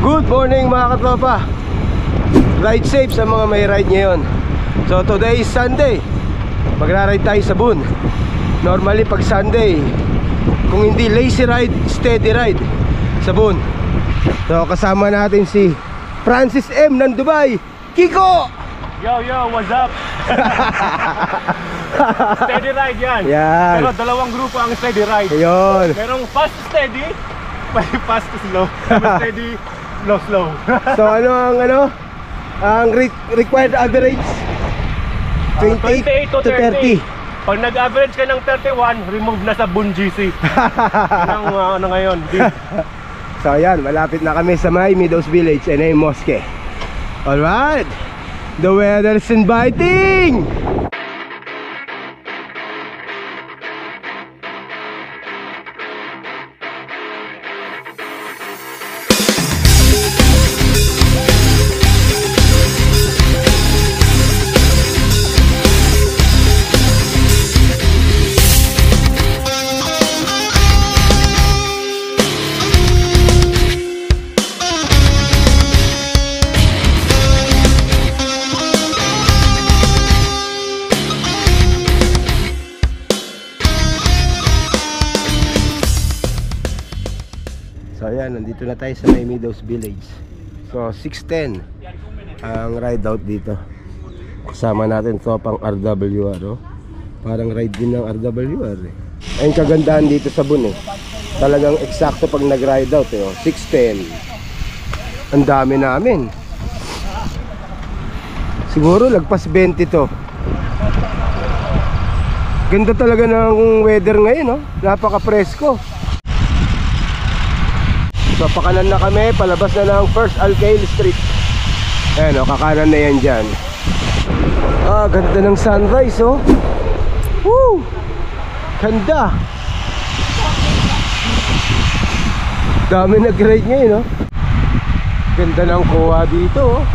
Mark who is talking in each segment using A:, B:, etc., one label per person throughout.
A: Good morning mga katropa. Ride safe sa mga may ride ngayon. So today is Sunday. Magra-ride tayo sa Boon. Normally pag Sunday, kung hindi lazy ride, steady ride sa Boon. So kasama natin si Francis M ng Dubai. Kiko!
B: Yo, what's up? Steady ride yan. Pero dalawang grupo ang steady ride.
A: Ayun.
B: Merong fast steady, fast to slow. Steady, slow.
A: So ang required average 28 to 30.
B: Pag nag-average ka ng 31, remove na sa Boon GC. Ano ngayon?
A: So ayan, malapit na kami sa may Meadows Village and Mosque. Alright, the weather is inviting. So ayan, nandito na tayo sa may Meadows Village. So 6:10 ang ride out dito. Kasama natin to pang RWR, oh. Parang ride din ng RWR eh. Ayun kagandahan dito sa Boon eh. Talagang eksakto pag nag-ride out eh, oh. 6:10. Ang dami namin. Siguro lagpas 20 to. Ganda talaga ng weather ngayon, oh. Napaka-presko. So pakanan na kami, palabas na ng First Alcail Street. Ayan o, kakanan na yan dyan. Ganda ng sunrise oh. Woo! Ganda. Dami nag-ride ngayon oh. Ganda ng kuha dito oh.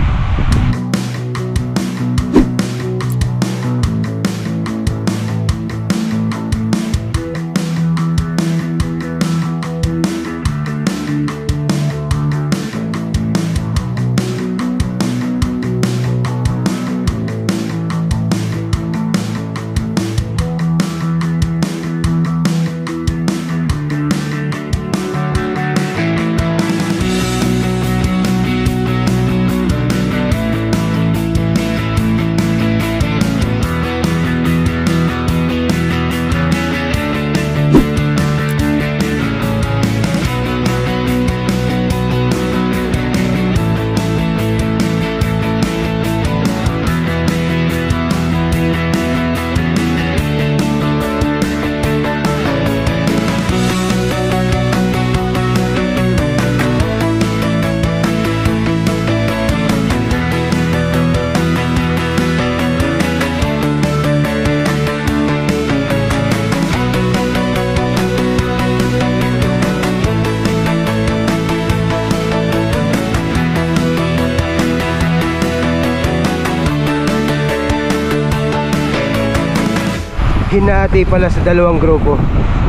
A: Hinati pala sa dalawang grupo.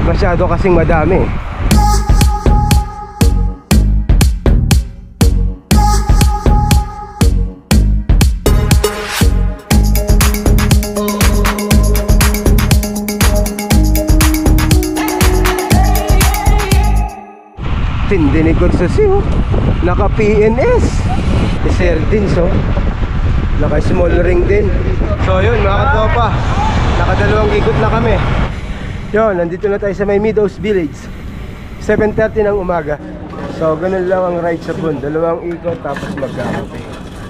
A: Masyado kasing madami. Tindi ni Kutsasi oh. Naka PNS Sardines oh. Naka small ring din. So yun mga katropa, nakadalawang ikot na kami. Yun, nandito na tayo sa may Meadows Village. 7:30 ng umaga. So ganun lang ang ride sa Boon. Dalawang ikot tapos magkakape.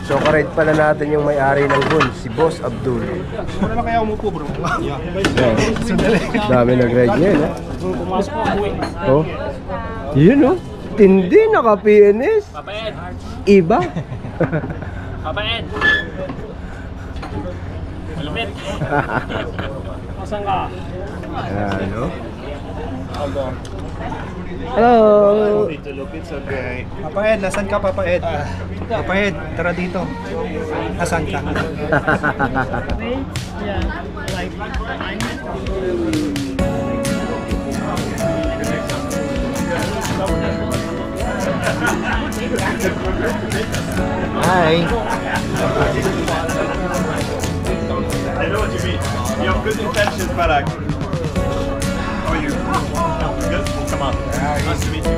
A: So karide pala natin yung may-ari ng Boon, si Boss Abdul.
B: Muna na kaya umupo bro.
A: Dami nag-ride ngayon oh. Yun oh. Tindi, naka PNS.
B: Papaed.
A: Iba.
B: Papaed. Malupit. Asan ka?
A: Ano? Hello.
C: Papaed, nasan ka Papaed? Papaed, tara dito. Nasan ka? Hi.
D: I know what you mean. You have good intentions, but how are you? Good? Come on. Nice to meet you.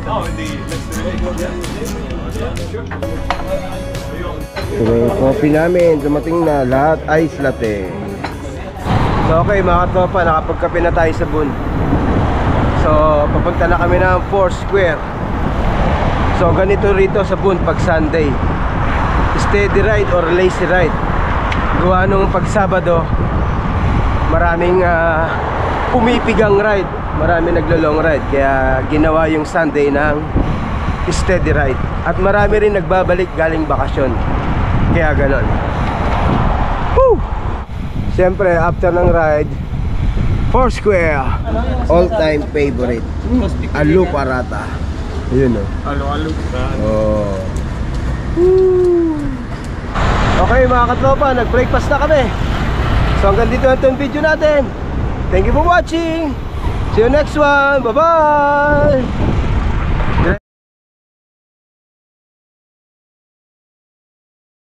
D: Oh, in the
A: So, yung coffee namin, dumating na lahat ice latte. So okay mga tropa, nakapagkape na tayo sa Boon. So papunta na kami ng Foursquare. So ganito rito sa Boon pag Sunday, steady ride or lazy ride. Gawa nung pag Sabado, maraming pumipigang ride, marami naglo-long ride. Kaya ginawa yung Sunday ng steady ride. At marami rin nagbabalik galing bakasyon. Kaya ganon. Woo! Siyempre after ng ride, Foursquare, all time favorite, Alu Parata. Yun o.
D: Alo.
A: Oh. Woo! Okay mga katropa, nag-breakfast na kami. So hanggang dito na itong video natin. Thank you for watching. See you next one. Bye bye.